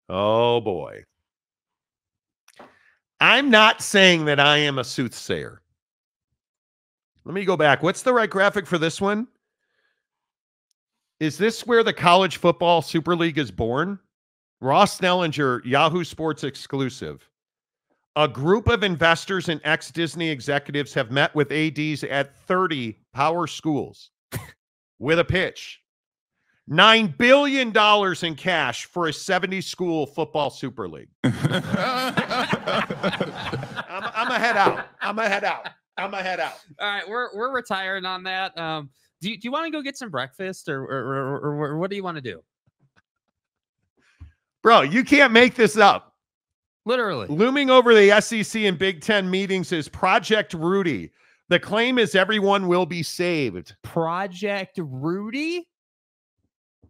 Oh, boy. I'm not saying that I am a soothsayer. Let me go back. What's the right graphic for this one? Is this where the College Football Super League is born? Ross Snellinger, Yahoo Sports exclusive. A group of investors and ex-Disney executives have met with ADs at 30 power schools with a pitch. $9 billion in cash for a 70-school football super league. I'm a head out. I'm a head out. I'm a head out. All right, we're retiring on that. Do you want to go get some breakfast or what do you want to do? Bro, you can't make this up. Literally. Looming over the SEC and Big Ten meetings is Project Rudy. The claim is everyone will be saved. Project Rudy?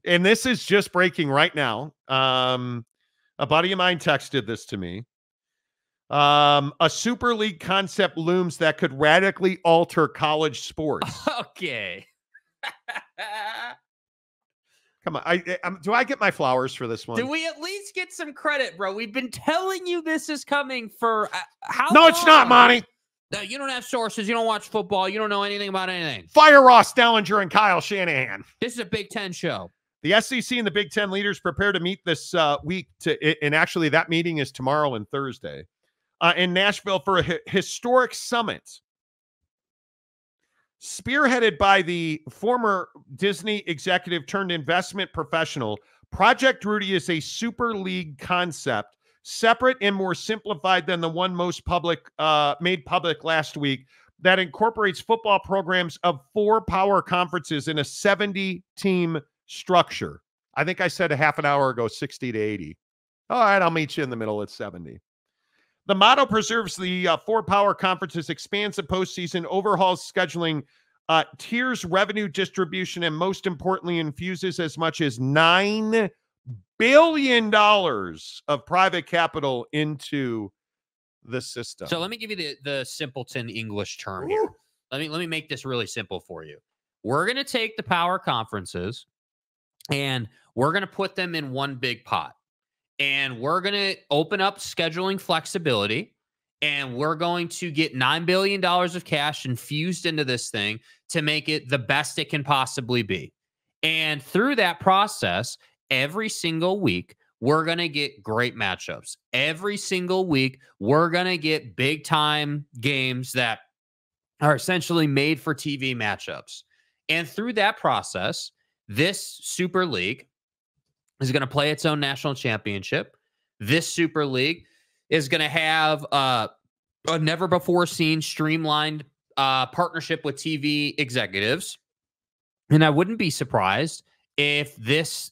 And this is just breaking right now. A buddy of mine texted this to me. A super league concept looms that could radically alter college sports. Okay. Come on. Do I get my flowers for this one? Do we at least get some credit, bro? We've been telling you this is coming for how long? No, it's not, Monty. No, you don't have sources. You don't watch football. You don't know anything about anything. Fire Ross Dellinger and Kyle Shanahan. This is a Big Ten show. The SEC and the Big Ten leaders prepare to meet this week. And actually, that meeting is tomorrow and Thursday in Nashville for a historic summit. Spearheaded by the former Disney executive turned investment professional, Project Rudy is a super league concept, separate and more simplified than the one most made public last week, that incorporates football programs of 4 power conferences in a 70-team structure. I think I said a half an hour ago, 60 to 80. All right, I'll meet you in the middle at 70. The model preserves the 4 power conferences, expands the postseason, overhauls scheduling, tiers revenue distribution, and most importantly, infuses as much as $9 billion of private capital into the system. So let me give you the simpleton English term here. Let me make this really simple for you. We're going to take the power conferences and we're going to put them in one big pot. And we're going to open up scheduling flexibility, and we're going to get $9 billion of cash infused into this thing to make it the best it can possibly be. And through that process, every single week, we're going to get great matchups. Every single week, we're going to get big-time games that are essentially made for TV matchups. And through that process, this Super League is going to play its own national championship. This Super League is going to have a never-before-seen streamlined partnership with TV executives. And I wouldn't be surprised if this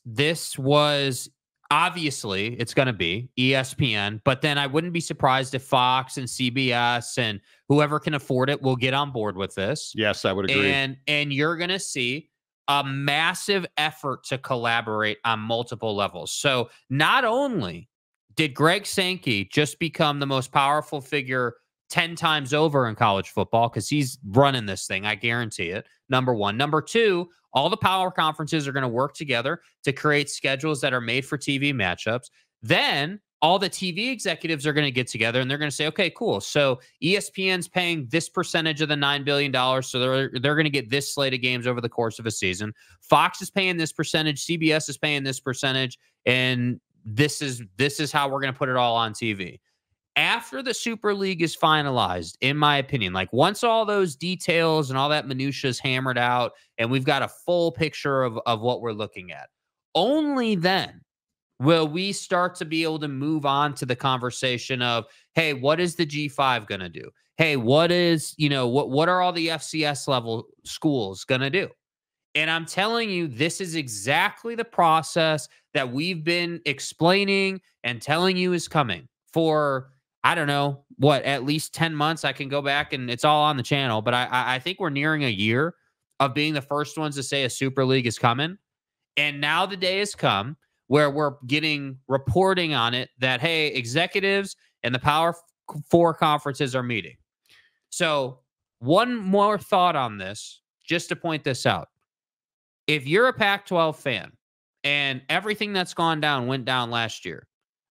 was, obviously, it's going to be ESPN, but then I wouldn't be surprised if Fox and CBS and whoever can afford it will get on board with this. Yes, I would agree. And you're going to see a massive effort to collaborate on multiple levels. So not only did Greg Sankey just become the most powerful figure 10 times over in college football, because he's running this thing, I guarantee it, number one. Number two, all the power conferences are going to work together to create schedules that are made for TV matchups. Then all the TV executives are going to get together and they're going to say, okay, cool. So ESPN's paying this percentage of the $9 billion. So they're going to get this slate of games over the course of a season. Fox is paying this percentage. CBS is paying this percentage. And this is how we're going to put it all on TV. After the Super League is finalized, in my opinion, like once all those details and all that minutia is hammered out and we've got a full picture of what we're looking at, only then will we start to be able to move on to the conversation of, hey, what is the G5 going to do? Hey, what are all the FCS level schools going to do? And I'm telling you, this is exactly the process that we've been explaining and telling you is coming for, I don't know, at least 10 months. I can go back and it's all on the channel, but I think we're nearing a year of being the first ones to say a Super League is coming. And now the day has come where we're getting reporting on it that, hey, executives and the Power 4 conferences are meeting. So one more thought on this, just to point this out. If you're a Pac-12 fan and everything that's gone down went down last year,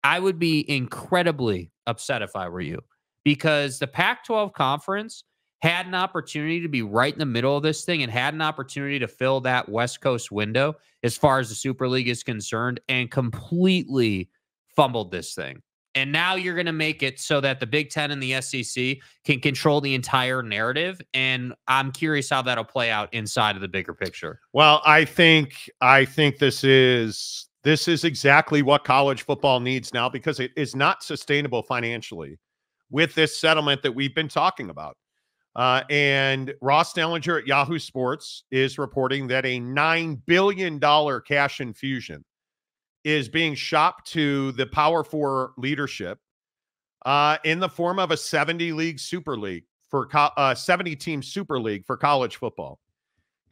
I would be incredibly upset if I were you, because the Pac-12 conference had an opportunity to be right in the middle of this thing and had an opportunity to fill that West Coast window as far as the Super League is concerned, and completely fumbled this thing. And now you're going to make it so that the Big Ten and the SEC can control the entire narrative. And I'm curious how that'll play out inside of the bigger picture. Well, I think this is exactly what college football needs now, because it is not sustainable financially with this settlement that we've been talking about. And Ross Dellinger at Yahoo Sports is reporting that a $9 billion cash infusion is being shopped to the Power Four leadership in the form of a 70-league Super League for 70-team Super League for college football.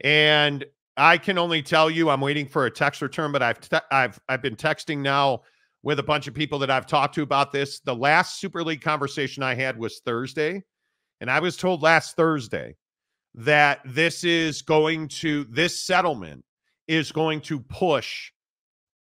And I can only tell you, I'm waiting for a text return, but I've been texting now with a bunch of people that I've talked to about this. The last Super League conversation I had was Thursday, and I was told last Thursday that this settlement is going to push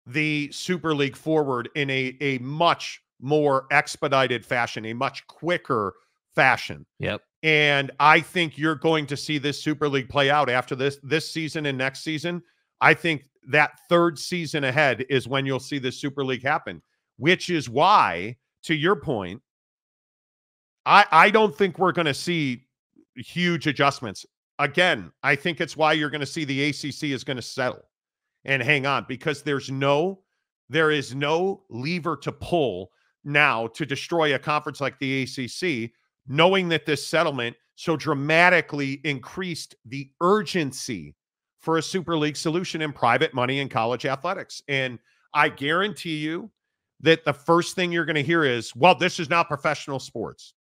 the Super League forward in a much more expedited fashion, a much quicker fashion. Yep. And I think you're going to see this Super League play out after this season and next season. I think that third season ahead is when you'll see this Super League happen, which is why, to your point, I don't think we're going to see huge adjustments. Again, I think it's why you're going to see the ACC is going to settle and hang on, because there is no lever to pull now to destroy a conference like the ACC, knowing that this settlement so dramatically increased the urgency for a Super League solution in private money in college athletics. And I guarantee you that the first thing you're going to hear is, well, this is now professional sports.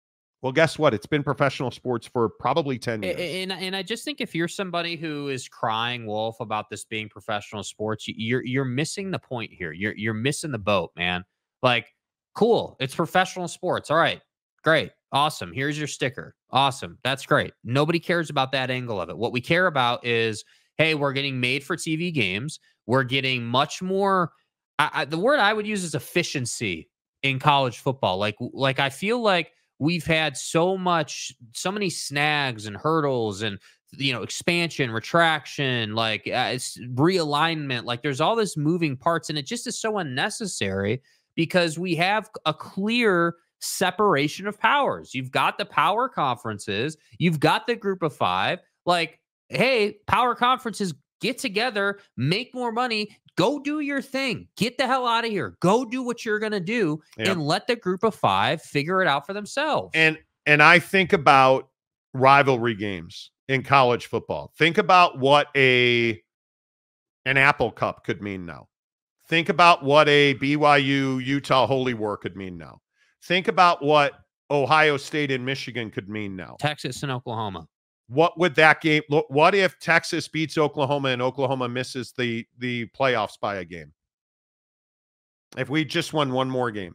Well, guess what? It's been professional sports for probably 10 years. And I just think if you're somebody who is crying wolf about this being professional sports, you're missing the point here. You're missing the boat, man. Like, cool, it's professional sports. All right, great, awesome. Here's your sticker. Awesome, that's great. Nobody cares about that angle of it. What we care about is, hey, we're getting made for TV games. We're getting much more. The word I would use is efficiency in college football. Like I feel like we've had so many snags and hurdles and, expansion, retraction, it's realignment. Like, there's all this moving parts, and it just is so unnecessary because we have a clear separation of powers. You've got the power conferences, you've got the group of five. Like, hey, power conferences, get together, make more money, go do your thing, get the hell out of here, go do what you're going to do, and let the group of five figure it out for themselves. And I think about rivalry games in college football. Think about what an Apple Cup could mean now. Think about what a BYU Utah Holy War could mean now. Think about what Ohio State and Michigan could mean now. Texas and Oklahoma. What would that game look? What if Texas beats Oklahoma and Oklahoma misses the playoffs by a game? If we just won one more game.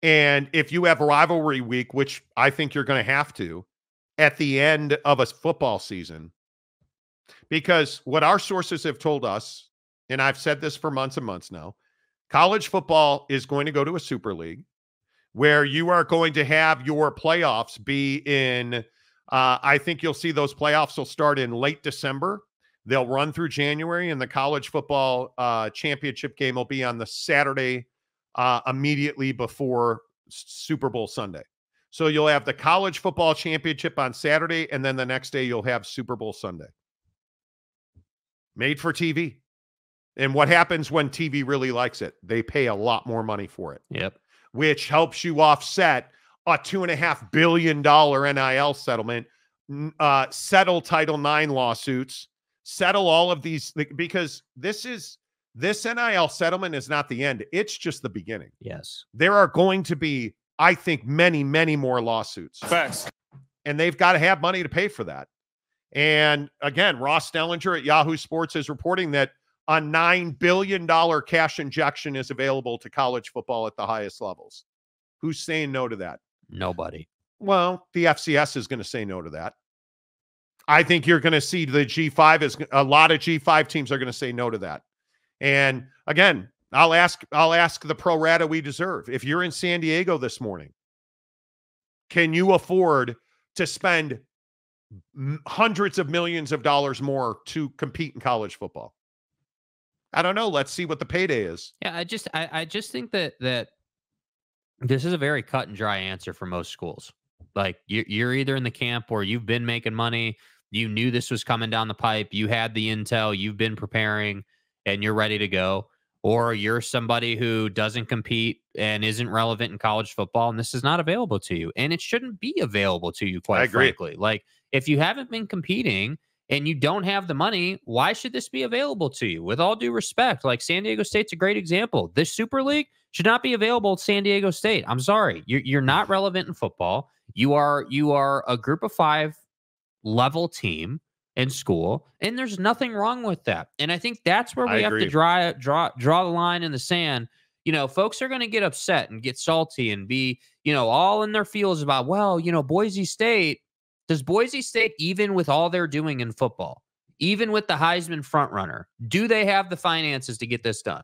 And if you have a rivalry week, which I think you're going to have to at the end of a football season, because what our sources have told us, and I've said this for months and months now, college football is going to go to a Super League where you are going to have your playoffs be in I think you'll see those playoffs will start in late December. They'll run through January, and the college football championship game will be on the Saturday immediately before Super Bowl Sunday. So you'll have the college football championship on Saturday, and then the next day you'll have Super Bowl Sunday. Made for TV. And what happens when TV really likes it? They pay a lot more money for it. Yep. Which helps you offset a $2.5 billion NIL settlement, settle Title IX lawsuits, settle all of these, because this NIL settlement is not the end. It's just the beginning. Yes. There are going to be, I think, many, many more lawsuits. Facts. And they've got to have money to pay for that. And again, Ross Dellinger at Yahoo Sports is reporting that a $9 billion cash injection is available to college football at the highest levels. Who's saying no to that? Nobody. Well, the FCS is going to say no to that. I think you're going to see the G5 a lot of G5 teams are going to say no to that. And again, I'll ask the pro rata we deserve. If you're in San Diego this morning, can you afford to spend hundreds of millions of dollars more to compete in college football? I don't know. Let's see what the payday is. Yeah, I just think that this is a very cut and dry answer for most schools. Like you're either in the camp where you've been making money, you knew this was coming down the pipe, you had the intel, you've been preparing, and you're ready to go, or you're somebody who doesn't compete and isn't relevant in college football, and this is not available to you, and it shouldn't be available to you, quite frankly. Like, if you haven't been competing and you don't have the money, why should this be available to you? With all due respect, like San Diego State's a great example. This Super League should not be available at San Diego State. I'm sorry. You're not relevant in football. You are a group of 5 level team in school, and there's nothing wrong with that. And I think that's where we have to draw the line in the sand. You know, folks are going to get upset and get salty and be, all in their feels about, well, Boise State. Does Boise State, even with all they're doing in football, even with the Heisman frontrunner, do they have the finances to get this done?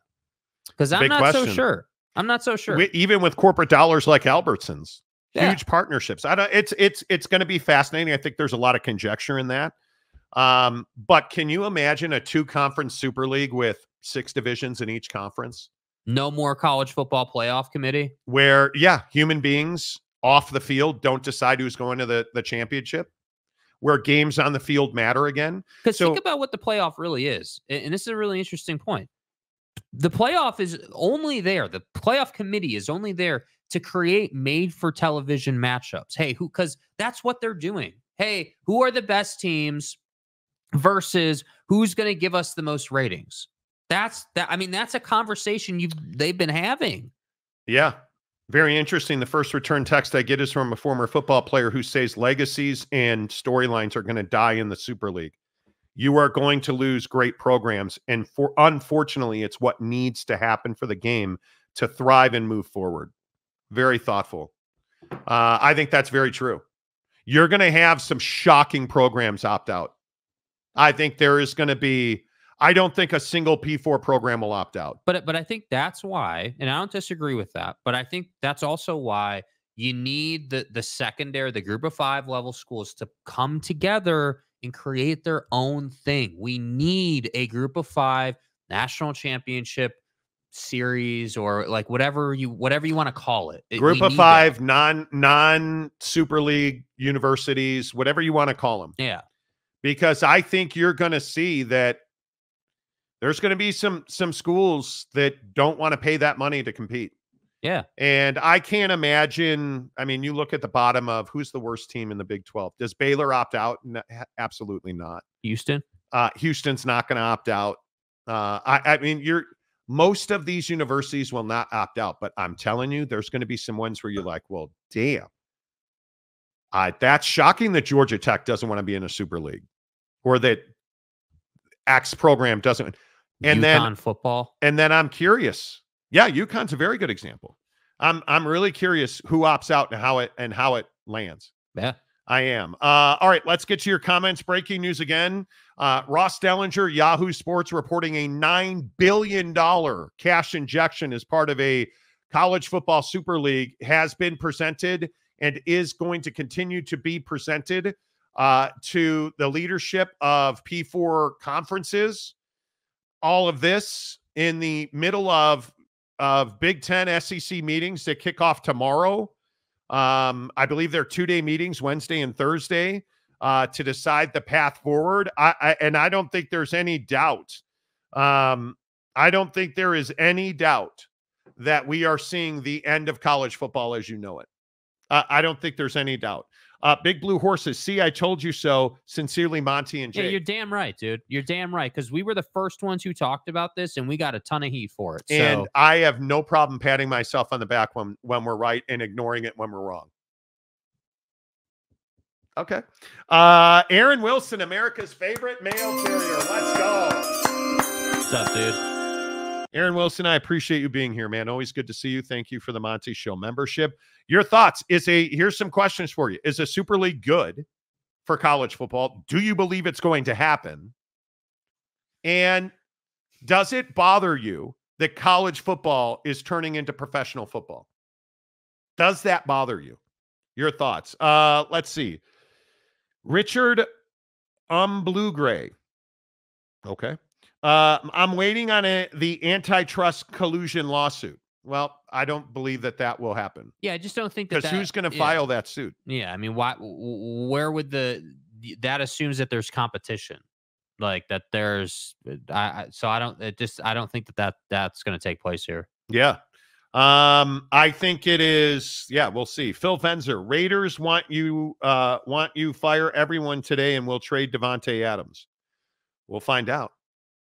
Because I'm not so sure. I'm not so sure. Even with corporate dollars like Albertsons, huge partnerships. It's going to be fascinating. I think there's a lot of conjecture in that. But can you imagine a 2-conference Super League with 6 divisions in each conference? No more college football playoff committee? Where, human beings off the field don't decide who's going to the championship, where games on the field matter again. Because think about what the playoff really is. And this is a really interesting point. The playoff is only there. The playoff committee is only there to create made-for-television matchups. Hey, because that's what they're doing. Hey, who are the best teams versus who's going to give us the most ratings? That's a conversation they've been having. Yeah. Very interesting. The first return text I get is from a former football player who says legacies and storylines are going to die in the Super League. You are going to lose great programs. And unfortunately, it's what needs to happen for the game to thrive and move forward. Very thoughtful. I think that's very true. You're going to have some shocking programs opt out. I think there is going to be, I don't think a single P4 program will opt out. But I think that's why, and I don't disagree with that, but I think that's also why you need the secondary, the group of 5 level schools to come together and create their own thing. We need a group of 5 national championship series, or like whatever you want to call it. Group of 5 non Super League universities, whatever you want to call them. Yeah. Because I think you're going to see that there's going to be some schools that don't want to pay that money to compete. Yeah. And I can't imagine. I mean, you look at the bottom of who's the worst team in the Big 12. Does Baylor opt out? No, absolutely not. Houston? Houston's not going to opt out. I mean, most of these universities will not opt out, but I'm telling you, there's going to be some ones where you're like, well, damn. That's shocking that Georgia Tech doesn't want to be in a Super League, or that X program doesn't. And UConn football. And then I'm curious. Yeah, UConn's a very good example. I'm really curious who opts out and how it lands. Yeah, I am. All right, let's get to your comments. Breaking news again. Ross Dellinger, Yahoo Sports, reporting a $9 billion cash injection as part of a college football Super League has been presented and is going to continue to be presented to the leadership of P4 conferences. All of this in the middle of Big Ten SEC meetings that kick off tomorrow. I believe they're 2-day meetings, Wednesday and Thursday, to decide the path forward. I don't think there's any doubt. I don't think there is any doubt that we are seeing the end of college football as you know it. I don't think there's any doubt. Big Blue Horses. See, I told you so. Sincerely, Monty and Jake. Yeah, you're damn right, dude. You're damn right. Because we were the first ones who talked about this, and we got a ton of heat for it. And I have no problem patting myself on the back when we're right and ignoring it when we're wrong. Okay. Aaron Wilson, America's favorite mail carrier. Let's go. What's up, dude? Aaron Wilson, I appreciate you being here, man. Always good to see you. Thank you for the Monty Show membership. Your thoughts. Here's some questions for you. Is a Super League good for college football? Do you believe it's going to happen? And does it bother you that college football is turning into professional football. Does that bother you? Your thoughts. Let's see. Richard Blue Gray. Okay. I'm waiting on the antitrust collusion lawsuit. Well, I don't believe that will happen. Yeah, I just don't think that. Because who's going to file that suit? Yeah, I mean, where would that assumes that there's competition, like that there's. I don't think that's going to take place here. Yeah. I think it is. Yeah, we'll see. Phil Venzer, Raiders want you fire everyone today, and we'll trade Devontae Adams. We'll find out.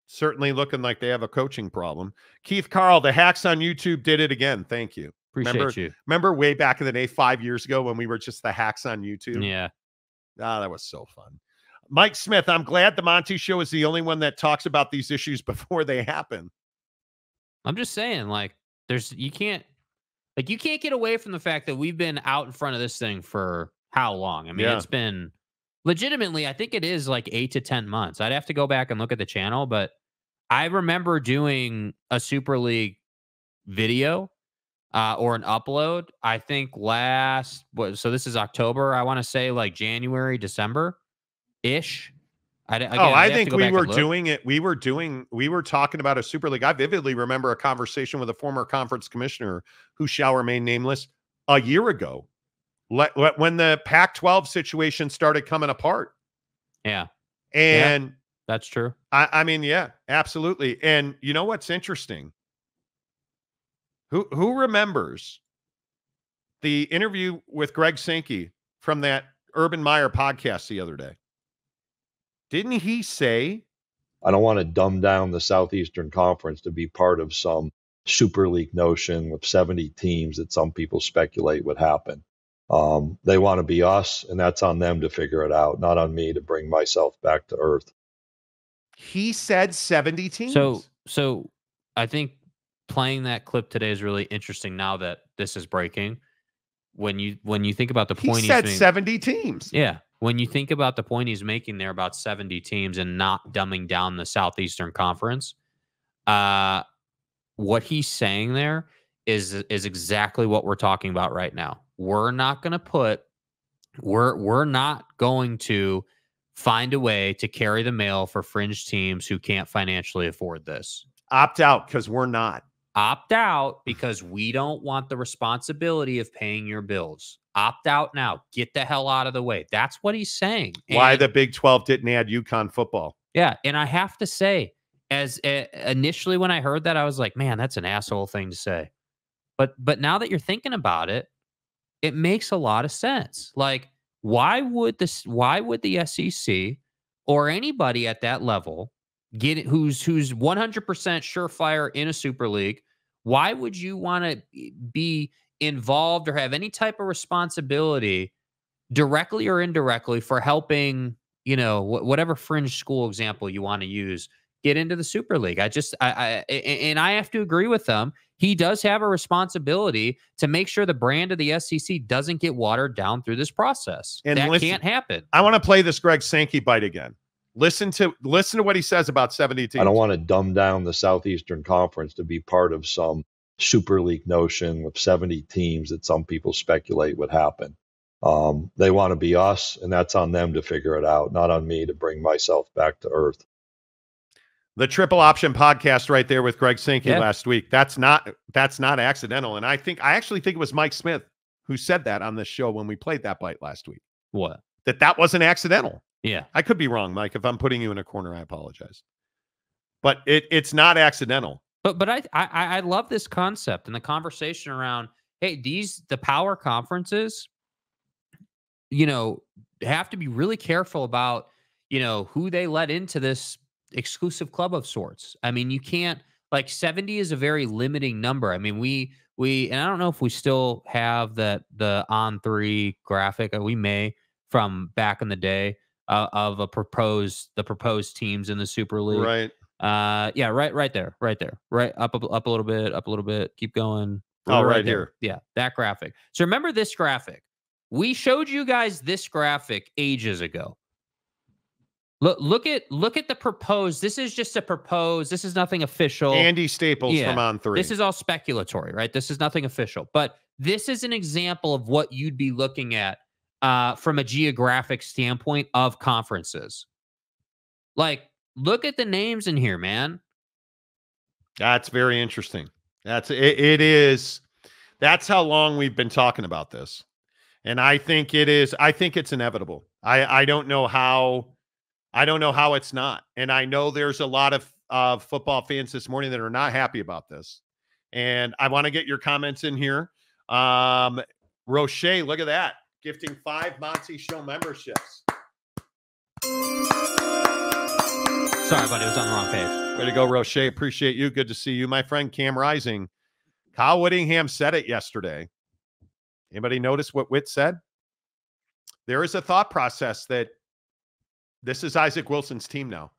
Certainly looking like they have a coaching problem. Keith Carl, the hacks on YouTube did it again. Thank you. Appreciate you. Remember way back in the day, 5 years ago, when we were just the hacks on YouTube? Yeah. That was so fun. Mike Smith, I'm glad the Monty Show is the only one that talks about these issues before they happen. I'm just saying, like, you can't get away from the fact that we've been out in front of this thing for how long? I mean, It's been legitimately, I think it is like 8 to 10 months. I'd have to go back and look at the channel, but I remember doing a Super League video or an upload, I think so this is October, I want to say like January, December-ish. I think we were doing it. We were talking about a Super League. I vividly remember a conversation with a former conference commissioner who shall remain nameless a year ago when the Pac-12 situation started coming apart. Yeah. And that's true. I mean, yeah, absolutely. And you know what's interesting? Who remembers the interview with Greg Sankey from that Urban Meyer podcast the other day? Didn't he say, I don't want to dumb down the Southeastern Conference to be part of some Super League notion with 70 teams that some people speculate would happen. They want to be us, and that's on them to figure it out, not on me to bring myself back to earth. He said 70 teams. So I think playing that clip today is really interesting now that this is breaking. When you think about the point he said 70 teams. Yeah. When you think about the point he's making there about 70 teams and not dumbing down the Southeastern Conference, what he's saying there is exactly what we're talking about right now. We're not going to find a way to carry the mail for fringe teams who can't financially afford this. Opt out because we're not. Opt out because we don't want the responsibility of paying your bills. Opt out now. Get the hell out of the way. That's what he's saying. Why the Big 12 didn't add UConn football. Yeah, and I have to say, initially when I heard that, I was like, man, that's an asshole thing to say. But now that you're thinking about it, it makes a lot of sense. Like, why would the SEC or anybody at that level get it, who's 100% surefire in a Super League? Why would you want to be involved or have any type of responsibility, directly or indirectly, for helping, whatever fringe school example you want to use, get into the Super League? And I have to agree with them. He does have a responsibility to make sure the brand of the SEC doesn't get watered down through this process. And that can't happen. I want to play this Greg Sankey bite again. Listen to what he says about 70 teams. I don't want to dumb down the Southeastern Conference to be part of some Super League notion with 70 teams that some people speculate would happen. They want to be us, and that's on them to figure it out, not on me to bring myself back to earth. The Triple Option podcast right there with Greg Sankey last week. That's not accidental. And I actually think it was Mike Smith who said that on this show when we played that bite last week. What? That wasn't accidental. Yeah. I could be wrong, Mike. If I'm putting you in a corner, I apologize. But it's not accidental. But I love this concept and the conversation around, hey, the power conferences, have to be really careful about, who they let into this exclusive club of sorts. I mean, you can't, 70 is a very limiting number. I mean, we and I don't know if we still have the On3 graphic. We may, from back in the day, of the proposed teams in the Super League. Right. Yeah, right there. Right up a little bit. Keep going. Oh, right here. Yeah, that graphic. So remember this graphic. We showed you guys this graphic ages ago. Look at the proposed. This is just a proposed. This is nothing official. Andy Staples from On 3. This is all speculatory, right? This is nothing official. But this is an example of what you'd be looking at from a geographic standpoint of conferences. Like, look at the names in here, man. That's very interesting. It is. That's how long we've been talking about this. And I think it is. I think it's inevitable. I don't know how. I don't know how it's not. And I know there's a lot of football fans this morning that are not happy about this. And I want to get your comments in here. Roche, look at that. Gifting 5 Monty Show memberships. Sorry, buddy. It was on the wrong page. Way to go, Roche. Appreciate you. Good to see you. My friend Cam Rising. Kyle Whittingham said it yesterday. Anybody notice what Witt said? There is a thought process that this is Isaac Wilson's team now.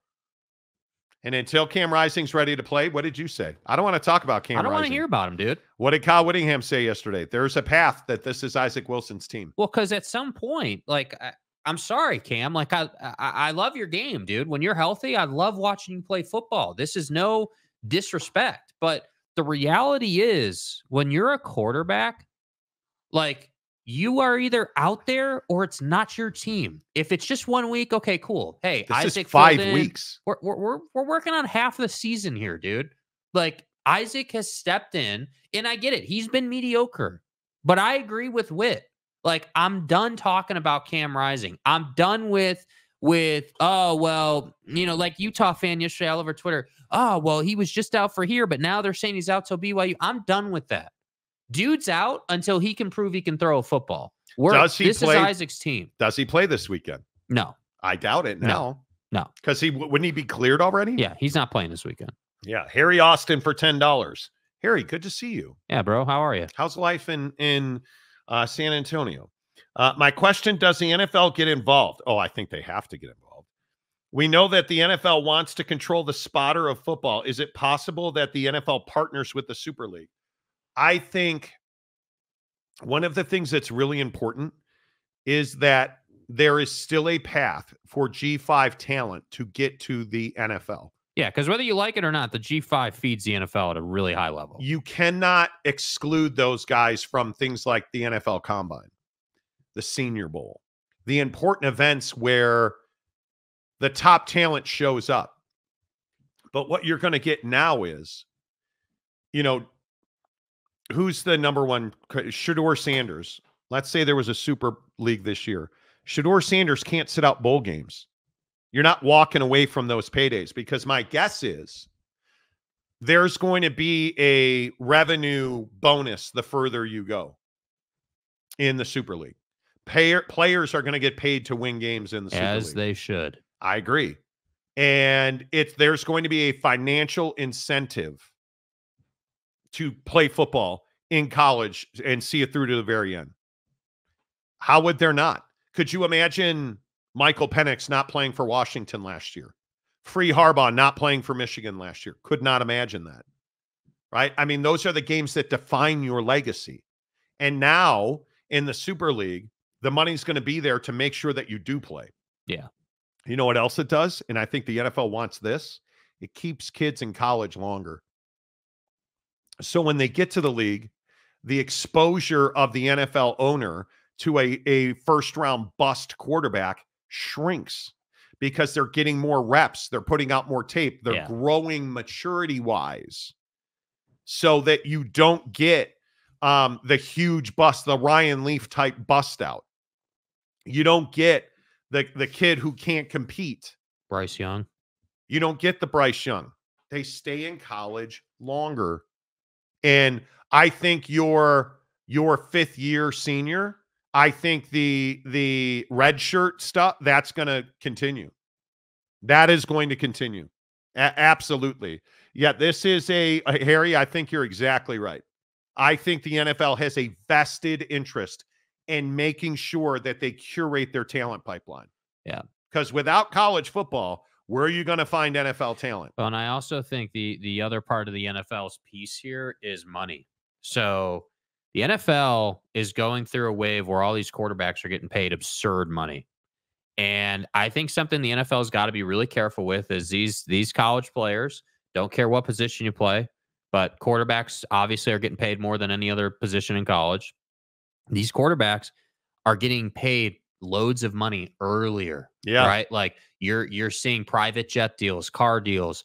And until Cam Rising's ready to play, what did you say? I don't want to talk about Cam Rising. I don't want to hear about him, dude. What did Kyle Whittingham say yesterday? There's a path that this is Isaac Wilson's team. Well, because at some point, like, I'm sorry, Cam. Like, I love your game, dude. When you're healthy, I love watching you play football. This is no disrespect. But the reality is, when you're a quarterback, like, you are either out there or it's not your team. If it's just 1 week, okay, cool. Hey, this Isaac, is 5 weeks. We're working on half the season here, dude. Like, Isaac has stepped in, and I get it. He's been mediocre, but I agree with Witt. Like, I'm done talking about Cam Rising. I'm done with oh, well, like Utah fan yesterday all over Twitter. Oh, well, he was just out for here, but now they're saying he's out till BYU. I'm done with that. Dude's out until he can prove he can throw a football. This is Isaac's team. Does he play this weekend? No. I doubt it now. No. Because wouldn't he be cleared already? Yeah, he's not playing this weekend. Yeah. Harry Austin for $10. Harry, good to see you. Yeah, bro. How are you? How's life in San Antonio? My question, does the NFL get involved? Oh, I think they have to get involved. We know that the NFL wants to control the spotter of football. Is it possible that the NFL partners with the Super League? I think one of the things that's really important is that there is still a path for G5 talent to get to the NFL. Yeah, because whether you like it or not, the G5 feeds the NFL at a really high level. You cannot exclude those guys from things like the NFL Combine, the Senior Bowl, the important events where the top talent shows up. But what you're going to get now is, who's the number one? Shedeur Sanders. Let's say there was a Super League this year. Shedeur Sanders can't sit out bowl games. You're not walking away from those paydays, because my guess is there's going to be a revenue bonus the further you go in the Super League. Players are going to get paid to win games in the Super League. As they should. I agree. And there's going to be a financial incentive to play football in college and see it through to the very end. How would there not? Could you imagine Michael Penix not playing for Washington last year? Free Harbaugh not playing for Michigan last year? Could not imagine that. Right? I mean, those are the games that define your legacy. And now in the Super League, the money's going to be there to make sure that you do play. Yeah. You know what else it does? And I think the NFL wants this. It keeps kids in college longer. So when they get to the league, the exposure of the NFL owner to a first-round bust quarterback shrinks because they're getting more reps. They're putting out more tape. They're growing maturity-wise so that you don't get the huge bust, the Ryan Leaf-type bust out. You don't get the kid who can't compete. Bryce Young. You don't get the Bryce Young. They stay in college longer. And I think your fifth-year senior, I think the red shirt stuff, that's going to continue. That is going to continue. Absolutely. Yeah, this is Harry, I think you're exactly right. I think the NFL has a vested interest in making sure that they curate their talent pipeline. Yeah. Because without college football, where are you going to find NFL talent? Well, and I also think the other part of the NFL's piece here is money. So the NFL is going through a wave where all these quarterbacks are getting paid absurd money. And I think something the NFL has got to be really careful with is these college players, don't care what position you play, but quarterbacks obviously are getting paid more than any other position in college. These quarterbacks are getting paid loads of money earlier, Yeah. right? Like you're seeing private jet deals, car deals,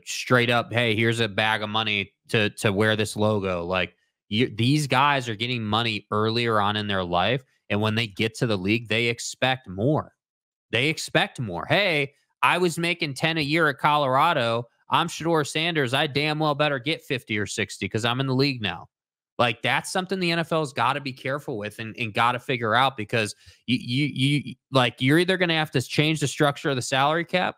straight up, hey, here's a bag of money to wear this logo. Like these guys are getting money earlier on in their life, and when they get to the league, they expect more. They expect more. Hey, I was making 10 a year at Colorado. I'm Shedeur Sanders. I damn well better get 50 or 60 because I'm in the league now. Like that's something the NFL's got to be careful with and got to figure out, because you're either going to have to change the structure of the salary cap,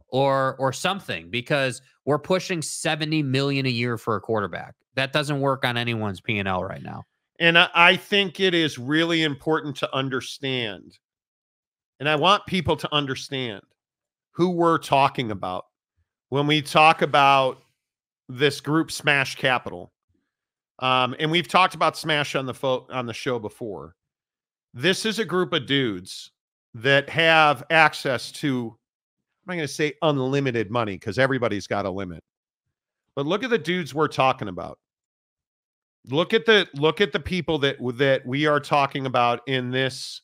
or something, because we're pushing 70 million a year for a quarterback. That doesn't work on anyone's P&L right now. And I think it is really important to understand, and I want people to understand who we're talking about when we talk about this group Smash Capital. And we've talked about Smash on the show before. This is a group of dudes that have access to, I'm not going to say unlimited money because everybody's got a limit. But look at the dudes we're talking about. Look at the people that we are talking about in this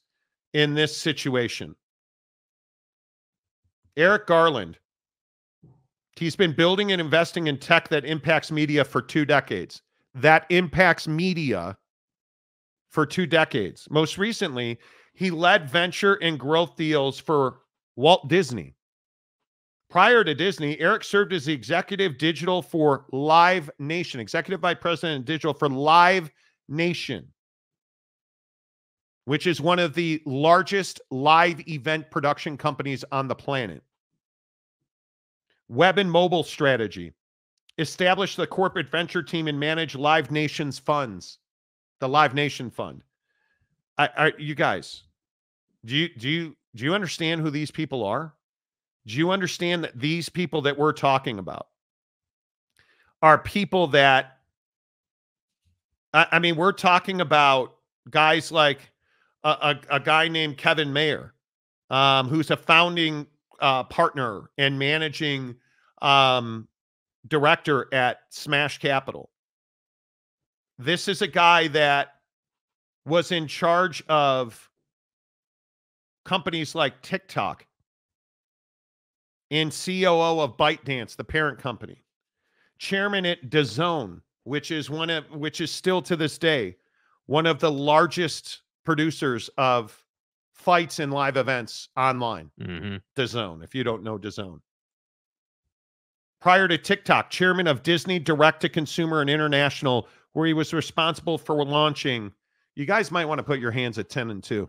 situation. Eric Garland. He's been building and investing in tech that impacts media for 2 decades. That impacts media for 2 decades. Most recently, he led venture and growth deals for Walt Disney. Prior to Disney, Eric served as the executive digital for Live Nation, executive vice president of digital for Live Nation, which is one of the largest live event production companies on the planet. Web and mobile strategy. Established the corporate venture team and manage Live Nation's funds, the Live Nation Fund. You guys, do you understand who these people are? Do you understand that these people that we're talking about are people that, I mean, we're talking about guys like a guy named Kevin Mayer, who's a founding partner and managing director at Smash Capital. This is a guy that was in charge of companies like TikTok and COO of ByteDance, the parent company. Chairman at DAZN, which is still to this day one of the largest producers of fights and live events online. DAZN, if you don't know DAZN. Prior to TikTok, chairman of Disney Direct-to-Consumer and International, where he was responsible for launching, you guys might want to put your hands at 10 and 2,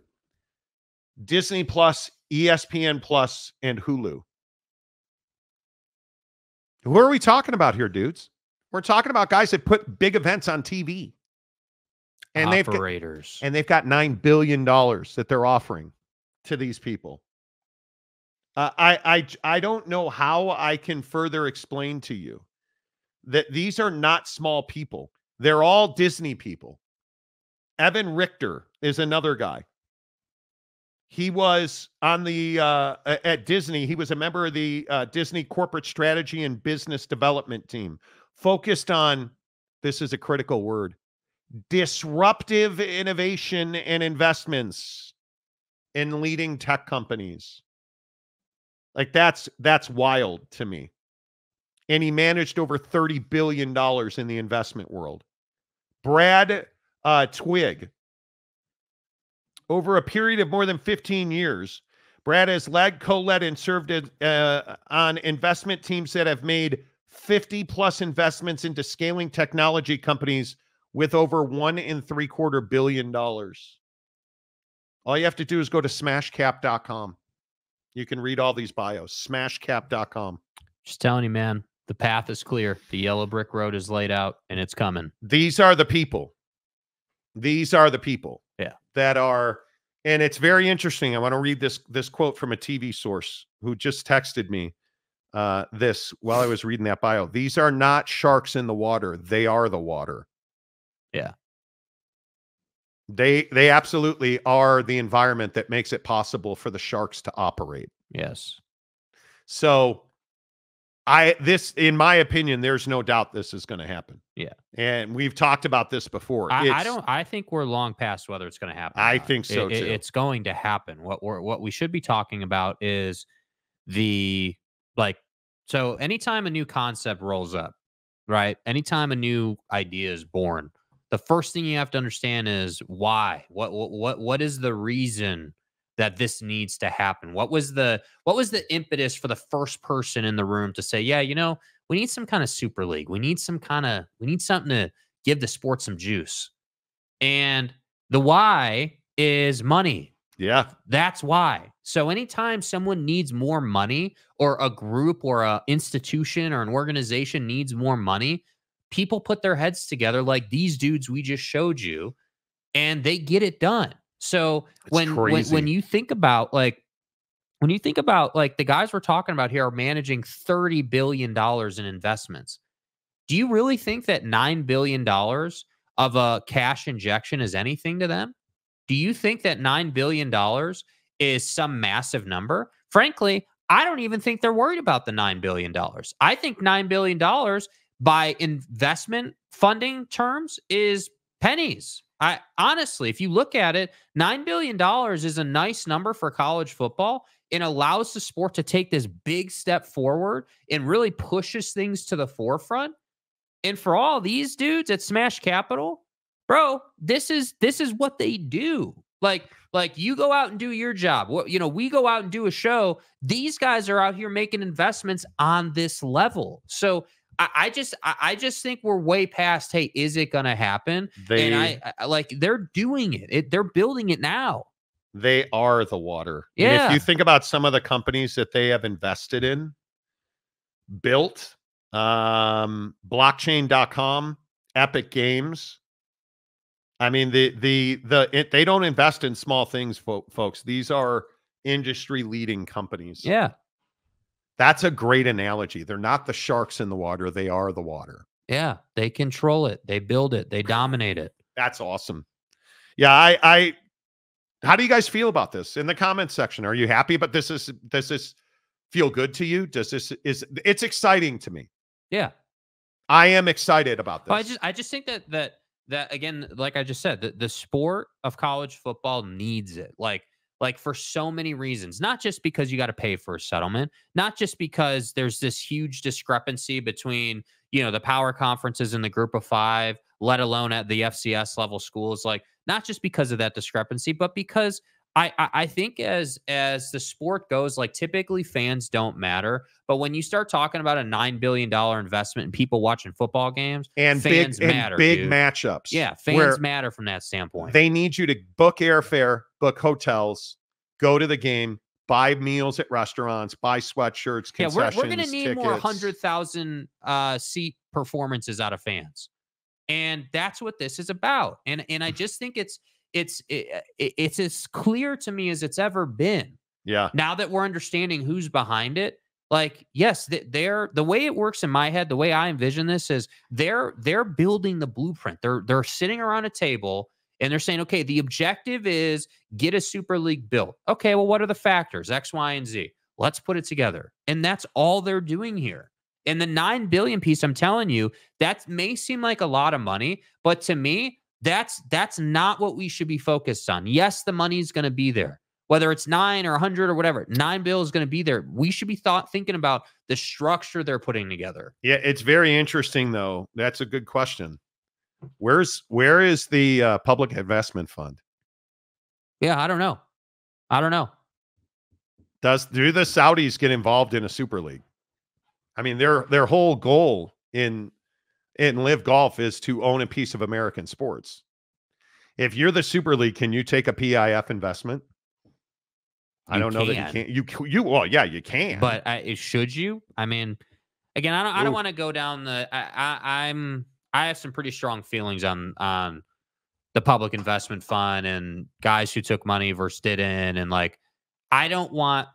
Disney Plus, ESPN Plus, and Hulu. Who are we talking about here, dudes? We're talking about guys that put big events on TV. And operators. They've got $9 billion that they're offering to these people. I don't know how I can further explain to you that these are not small people. They're all Disney people. Evan Richter is another guy. He was on the at Disney. He was a member of the Disney corporate strategy and business development team, focused on, this is a critical word, disruptive innovation and investments in leading tech companies. Like that's wild to me. And he managed over $30 billion in the investment world. Brad Twigg. Over a period of more than 15 years, Brad has led, co-led, and served on investment teams that have made 50+ investments into scaling technology companies with over $1.75 billion. All you have to do is go to smashcap.com. You can read all these bios. Smashcap.com. Just telling you, man, the path is clear. The yellow brick road is laid out, and it's coming. These are the people. These are the people. Yeah. That are, and it's very interesting. I want to read this quote from a TV source who just texted me this while I was reading that bio. These are not sharks in the water. They are the water. Yeah. They absolutely are the environment that makes it possible for the Sharks to operate. Yes. So in my opinion, there's no doubt this is going to happen. Yeah. And we've talked about this before. I think we're long past whether it's going to happen. I think so too. It's going to happen. What we should be talking about is so anytime a new concept rolls up, right? Anytime a new idea is born, the first thing you have to understand is why. What is the reason that this needs to happen? What was the impetus for the first person in the room to say, yeah, we need some kind of super league. We need something to give the sport some juice. And the why is money. Yeah. That's why. So anytime someone needs more money, or a group or a institution or an organization needs more money, people put their heads together like these dudes we just showed you, and they get it done. So when you think about the guys we're talking about here are managing $30 billion in investments, do you really think that $9 billion of a cash injection is anything to them? Do you think that $9 billion is some massive number? Frankly, I don't even think they're worried about the $9 billion. I think $9 billion by investment funding terms is pennies. Honestly, if you look at it, $9 billion is a nice number for college football. It allows the sport to take this big step forward and really pushes things to the forefront. And for all these dudes at Smash Capital, bro, this is what they do. Like you go out and do your job. We go out and do a show. These guys are out here making investments on this level. So I just think we're way past, hey, is it going to happen? They're doing it. They're building it now. They are the water. Yeah. And if you think about some of the companies that they have invested in, built, blockchain.com, Epic Games. I mean, they don't invest in small things, folks. These are industry leading companies. Yeah. That's a great analogy. They're not the sharks in the water. They are the water. Yeah. They control it. They build it. They dominate it. That's awesome. Yeah. How do you guys feel about this in the comments section? Are you happy? But does this feel good to you? It's exciting to me. Yeah. I am excited about this. Well, I just think that again, like I just said, the sport of college football needs it. Like for so many reasons, not just because you got to pay for a settlement, not just because there's this huge discrepancy between, the power conferences and the group of five, let alone at the FCS level schools, like not just because of that discrepancy, but because I think as the sport goes, like typically fans don't matter, but when you start talking about a $9 billion investment in people watching football games, and fans matter, big dude. Matchups, yeah, fans matter from that standpoint. They need you to book airfare, book hotels, go to the game, buy meals at restaurants, buy sweatshirts, concessions. We're going to need tickets. more 100,000 seat performances out of fans, and that's what this is about. And I just think it's as clear to me as it's ever been. Yeah. Now that we're understanding who's behind it, like, yes, the way it works in my head, the way I envision this is they're building the blueprint. They're sitting around a table and they're saying, okay, the objective is get a super league built. Okay, well, what are the factors? X, Y, and Z. Let's put it together. And that's all they're doing here. And the $9 billion piece, I'm telling you, that may seem like a lot of money, but to me, that's not what we should be focused on. Yes, the money is going to be there. Whether it's 9 or 100 or whatever, $9 billion is going to be there. We should be thinking about the structure they're putting together. Yeah, it's very interesting, though. That's a good question. Where is the public investment fund? Yeah, I don't know. Do the Saudis get involved in a super league? I mean, their whole goal in Live Golf is to own a piece of American sports. If you're the Super League, can you take a PIF investment? I don't know that you can't. Well, yeah, you can. But should you? I mean, again, I don't want to go down the. I have some pretty strong feelings on the public investment fund and guys who took money versus didn't, and like I don't want.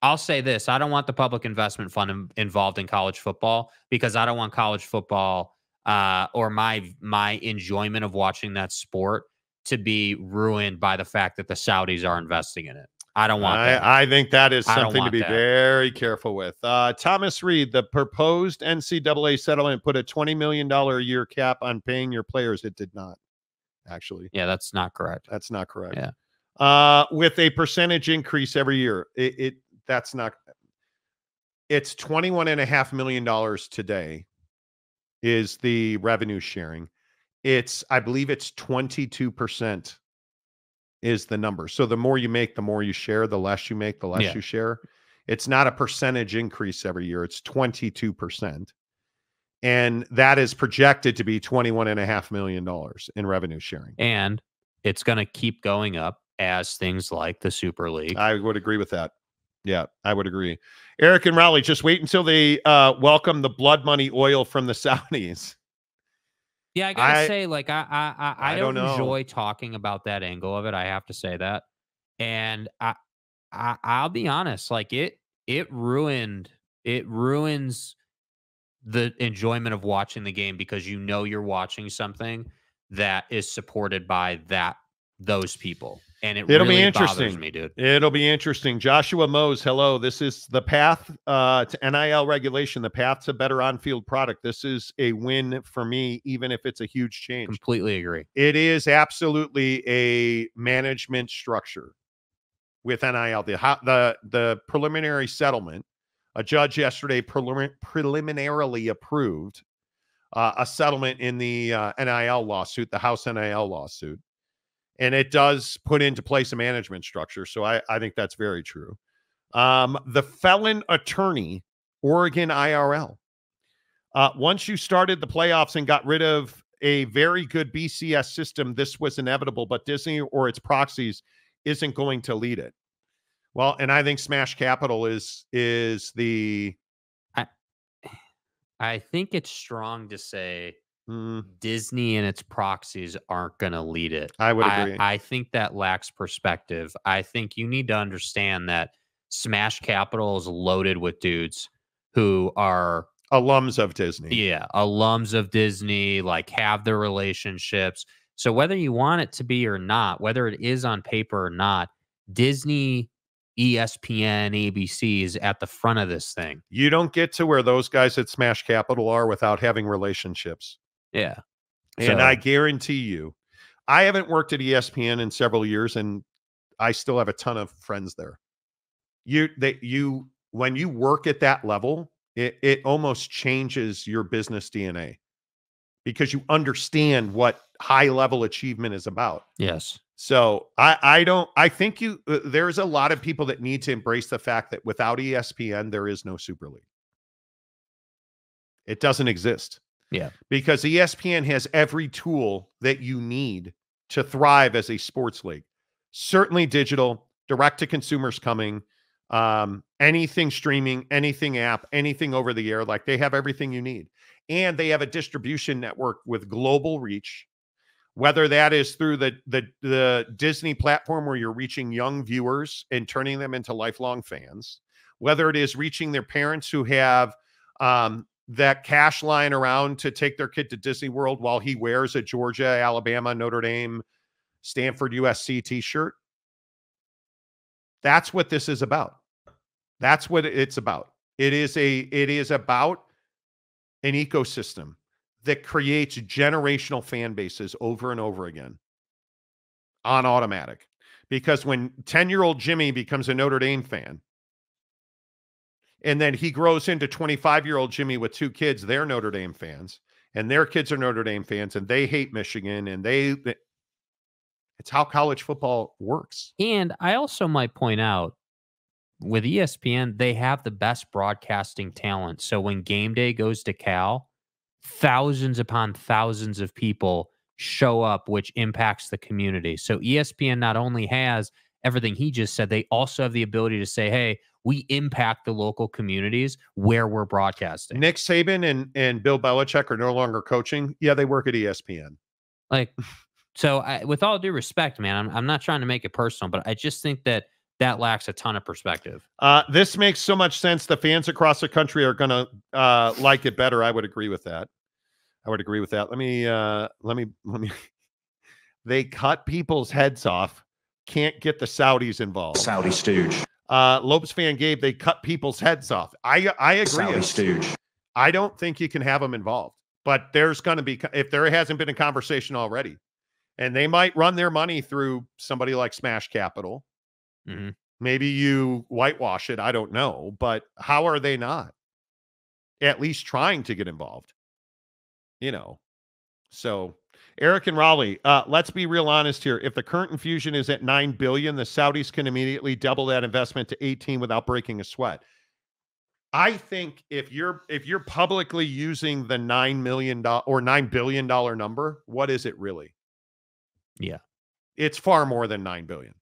I'll say this: I don't want the public investment fund involved in college football because I don't want college football or my enjoyment of watching that sport to be ruined by the fact that the Saudis are investing in it. I don't want that. I think that is I don't something to want be that. very careful with. Thomas Reed, the proposed NCAA settlement put a $20 million a year cap on paying your players. It did not, actually. Yeah, that's not correct. That's not correct. Yeah. With a percentage increase every year. That's not. It's $21.5 million today is the revenue sharing. I believe it's 22% is the number. So the more you make, the more you share. The less you make, the less you share. It's not a percentage increase every year. It's 22%. And that is projected to be $21.5 million in revenue sharing. And it's going to keep going up as things like the Super League. I would agree with that. Yeah, I would agree. Eric and Raleigh, just wait until they welcome the blood money oil from the Saudis. Yeah, I gotta say, like, I don't know. enjoy talking about that angle of it. I have to say that, and I'll be honest, like it ruins the enjoyment of watching the game because you know you're watching something that is supported by those people. And it'll really be interesting. Bothers me, dude. It'll be interesting. Joshua Mose, hello. This is the path to NIL regulation, the path to better on-field product. This is a win for me, even if it's a huge change. Completely agree. It is absolutely a management structure with NIL. The preliminary settlement, a judge yesterday preliminarily approved a settlement in the NIL lawsuit, the House NIL lawsuit. And it does put into place a management structure. So I think that's very true. The felon attorney, Oregon IRL. Once you started the playoffs and got rid of a very good BCS system, this was inevitable, but Disney or its proxies isn't going to lead it. Well, and I think Smash Capital is the... I think it's strong to say Disney and its proxies aren't going to lead it. I would agree. I think that lacks perspective. I think you need to understand that Smash Capital is loaded with dudes who are alums of Disney. Yeah, alums of Disney, like have their relationships. So whether you want it to be or not, whether it is on paper or not, Disney, ESPN, ABC is at the front of this thing. You don't get to where those guys at Smash Capital are without having relationships. Yeah. And I guarantee you, I haven't worked at ESPN in several years, and I still have a ton of friends there. When you work at that level, it almost changes your business DNA because you understand what high level achievement is about. Yes. So I think there's a lot of people that need to embrace the fact that without ESPN, there is no Super League. It doesn't exist. Yeah. Because ESPN has every tool that you need to thrive as a sports league. Certainly digital, direct to consumers coming, anything streaming, anything app, anything over the air. Like they have everything you need. And they have a distribution network with global reach, whether that is through the Disney platform where you're reaching young viewers and turning them into lifelong fans, whether it is reaching their parents who have that cash lying around to take their kid to Disney World while he wears a Georgia, Alabama, Notre Dame, Stanford, USC t-shirt. That's what this is about. That's what it's about. It is about an ecosystem that creates generational fan bases over and over again on automatic. Because when 10-year-old Jimmy becomes a Notre Dame fan, and then he grows into 25-year-old Jimmy with two kids, they're Notre Dame fans, and their kids are Notre Dame fans, and they hate Michigan, and it's how college football works. And I also might point out, with ESPN, they have the best broadcasting talent. So when game day goes to Cal, thousands upon thousands of people show up, which impacts the community. So ESPN not only has everything he just said, they also have the ability to say, hey, we impact the local communities where we're broadcasting. Nick Saban and Bill Belichick are no longer coaching. Yeah, they work at ESPN. Like, so with all due respect, man, I'm not trying to make it personal, but I just think that lacks a ton of perspective. This makes so much sense. The fans across the country are going to like it better. I would agree with that. Let me They cut people's heads off. Can't get the Saudis involved. Saudi stooge. Lopes fan Gabe, they cut people's heads off. I agree. Saudi stooge. I don't think you can have them involved, but there's going to be, if there hasn't been a conversation already, and they might run their money through somebody like Smash Capital. Mm-hmm. Maybe you whitewash it. I don't know, but how are they not at least trying to get involved? You know, so Eric and Raleigh, let's be real honest here. If the current infusion is at $9 billion, the Saudis can immediately double that investment to 18 without breaking a sweat. I think if you're publicly using the $9 million or $9 billion number, what is it really? Yeah, it's far more than $9 billion.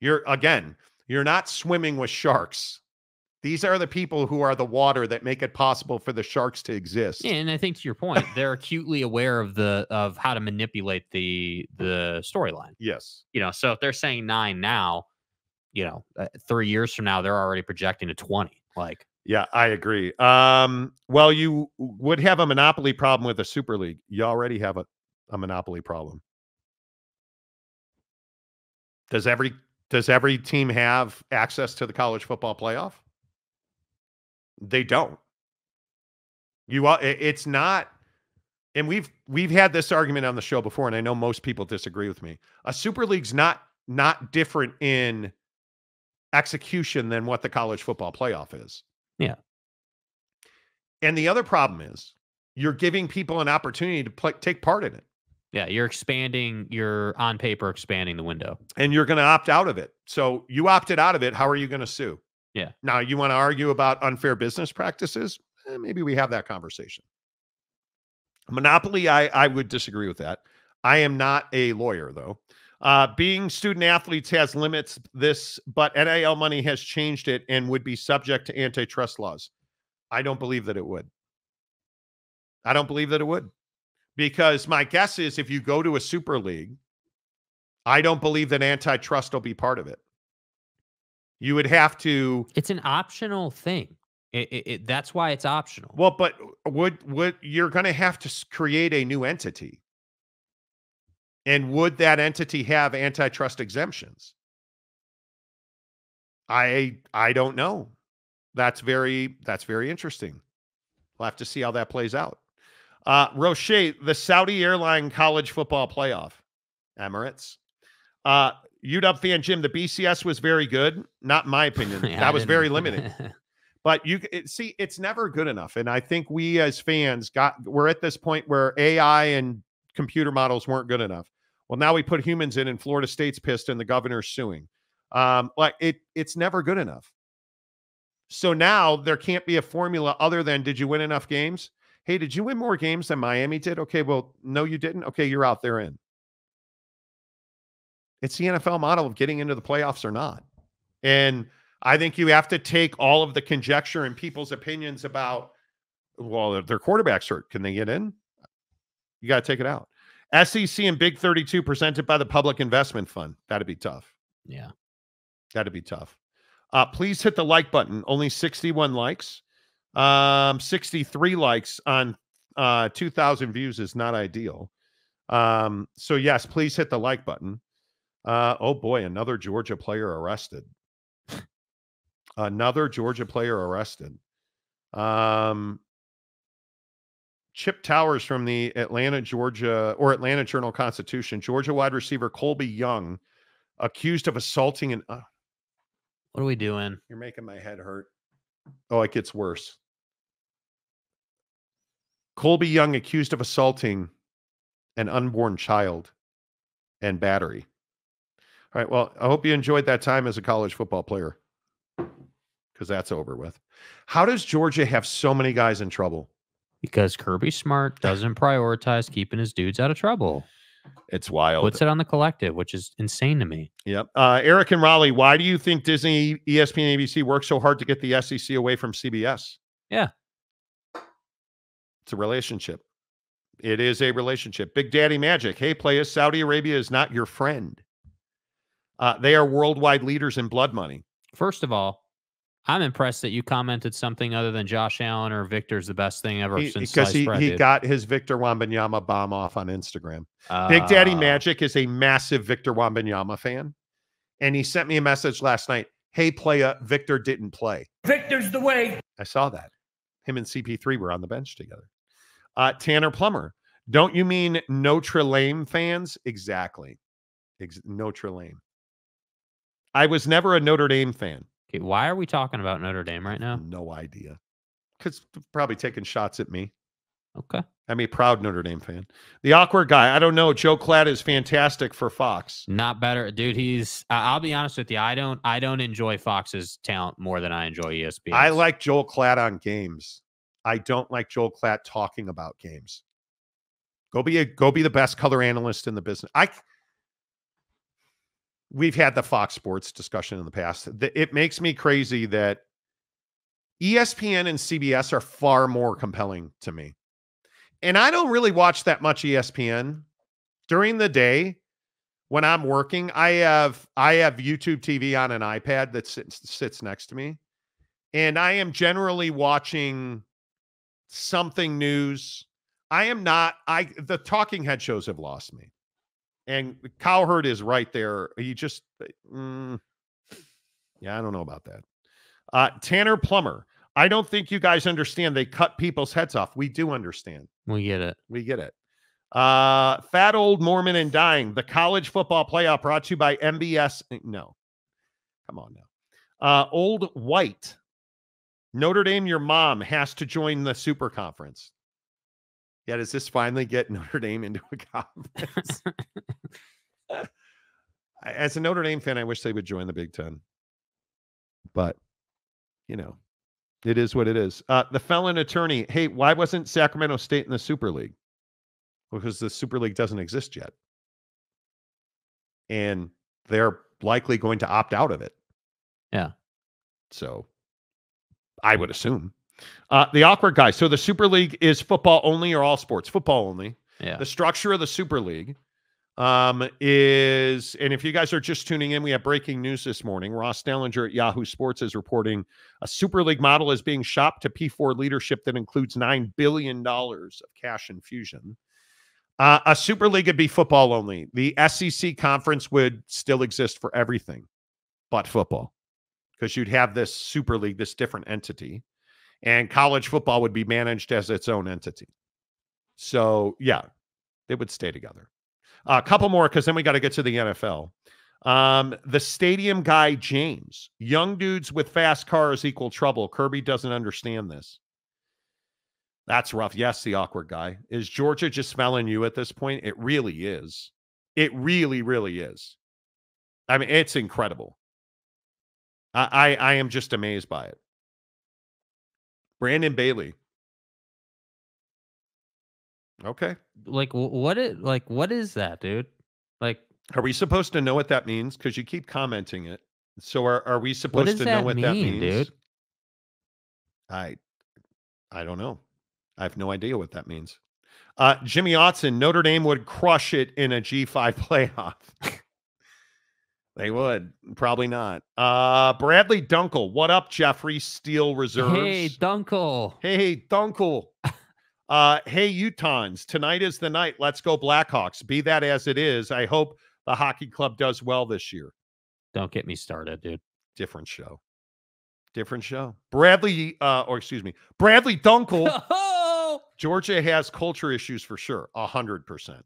You're not swimming with sharks. These are the people who are the water that make it possible for the sharks to exist. Yeah, and I think to your point, they're acutely aware of how to manipulate the storyline. Yes. You know, so if they're saying 9 now, 3 years from now, they're already projecting to 20. Like, yeah, I agree. Well, you would have a monopoly problem with a Super League. You already have a monopoly problem. Does every team have access to the college football playoff? They don't. It's not, and we've had this argument on the show before, and I know most people disagree with me. A Super League's not different in execution than what the college football playoff is. Yeah. And the other problem is you're giving people an opportunity to take part in it. Yeah, you're on paper expanding the window. And you're going to opt out of it. So you opted out of it. How are you going to sue? Yeah. Now, you want to argue about unfair business practices? Maybe we have that conversation. Monopoly, I would disagree with that. I am not a lawyer, though. Being student athletes has limits but NIL money has changed it and would be subject to antitrust laws. I don't believe that it would. Because my guess is if you go to a Super League, I don't believe that antitrust will be part of it. You would have to. It's an optional thing. That's why it's optional. Well, but would you're going to have to create a new entity, and would that entity have antitrust exemptions? I don't know. That's very interesting. We'll have to see how that plays out. Roche, the Saudi airline college football playoff, Emirates. UW fan Jim, the BCS was very good. Not in my opinion. Yeah, that was very limiting. But it's never good enough. And I think we as fans we're at this point where AI and computer models weren't good enough. Well, now we put humans in, and Florida State's pissed and the governor's suing. It's never good enough. So now there can't be a formula other than, did you win enough games? Hey, did you win more games than Miami did? Okay, well, no, you didn't. Okay, you're out there in. It's the NFL model of getting into the playoffs or not. And I think you have to take all of the conjecture and people's opinions about, well, their quarterback's hurt. Can they get in? You got to take it out. SEC and Big 32 presented by the Public Investment Fund. That'd be tough. Yeah. That'd be tough. Please hit the like button. Only 61 likes. 63 likes on 2,000 views is not ideal. So yes, please hit the like button. Oh boy, another Georgia player arrested. Another Georgia player arrested. Chip Towers from the Atlanta Journal-Constitution. Georgia wide receiver Colby Young accused of assaulting an. What are we doing? You're making my head hurt. Oh, it gets worse. Colby Young accused of assaulting an unborn child and battery. All right. Well, I hope you enjoyed that time as a college football player, because that's over with. How does Georgia have so many guys in trouble? Because Kirby Smart doesn't prioritize keeping his dudes out of trouble. It's wild. Puts it on the collective, which is insane to me. Yep. Eric and Raleigh, why do you think Disney, ESPN, ABC work so hard to get the SEC away from CBS? Yeah. It's a relationship. It is a relationship. Big Daddy Magic. Hey, players, Saudi Arabia is not your friend. They are worldwide leaders in blood money. First of all, I'm impressed that you commented something other than Josh Allen or Victor's the best thing ever since because sliced bread, he dude. got his Victor Wembanyama bomb off on Instagram. Big Daddy Magic is a massive Victor Wembanyama fan, and he sent me a message last night. Hey, playa, Victor didn't play. Victor's the way. I saw that. Him and CP3 were on the bench together. Tanner Plummer. Don't you mean Notre Dame fans? Exactly. Notre Dame. I was never a Notre Dame fan. Okay, why are we talking about Notre Dame right now? No idea. Because probably taking shots at me. Okay. I'm a proud Notre Dame fan. The awkward guy. I don't know. Joe Klatt is fantastic for Fox. Not better, dude. He's. I'll be honest with you. I don't enjoy Fox's talent more than I enjoy ESPN. I like Joel Klatt on games. I don't like Joel Klatt talking about games. Go be the best color analyst in the business. We've had the Fox Sports discussion in the past. It makes me crazy that ESPN and CBS are far more compelling to me. And I don't really watch that much ESPN. During the day when I'm working, I have YouTube TV on an iPad that sits next to me. And I am generally watching something news. The talking head shows have lost me. And Cowherd is right there. He just, yeah, I don't know about that. Tanner Plummer. I don't think you guys understand. They cut people's heads off. We do understand. We get it. We get it. Fat old Mormon and dying. The college football playoff brought to you by MBS. No. Come on now. Old white. Notre Dame, your mom has to join the super conference. Yeah, does this finally get Notre Dame into a conference? As a Notre Dame fan, I wish they would join the Big Ten. But, it is what it is. The felon attorney. Hey, why wasn't Sacramento State in the Super League? Because the Super League doesn't exist yet. And they're likely going to opt out of it. Yeah. So I would assume. The awkward guy. So the Super League is football only or all sports? Football only. Yeah. The structure of the Super League is, and if you guys are just tuning in, we have breaking news this morning. Ross Dellinger at Yahoo Sports is reporting a Super League model is being shopped to P4 leadership that includes $9 billion of cash infusion. A Super League would be football only. The SEC conference would still exist for everything but football, because you'd have this Super League, this different entity, and college football would be managed as its own entity. So, yeah, it would stay together. A couple more, because then we got to get to the NFL. The stadium guy, James. Young dudes with fast cars equal trouble. Kirby doesn't understand this. That's rough. Yes, the awkward guy. Is Georgia just smelling you at this point? It really is. It really, really is. I mean, it's incredible. I am just amazed by it. Brandon Bailey. Okay. What is that, dude? Like, are we supposed to know what that means? Because you keep commenting it. So are we supposed to know what that means, dude? I don't know. I have no idea what that means. Jimmy Otson, Notre Dame would crush it in a G5 playoff. They would. Probably not. Bradley Dunkel. What up, Jeffrey Steel Reserves? Hey, Dunkel. Hey, Dunkel. Hey, Utahns. Tonight is the night. Let's go Blackhawks. Be that as it is, I hope the hockey club does well this year. Don't get me started, dude. Different show. Bradley Dunkel. Georgia has culture issues for sure. 100%.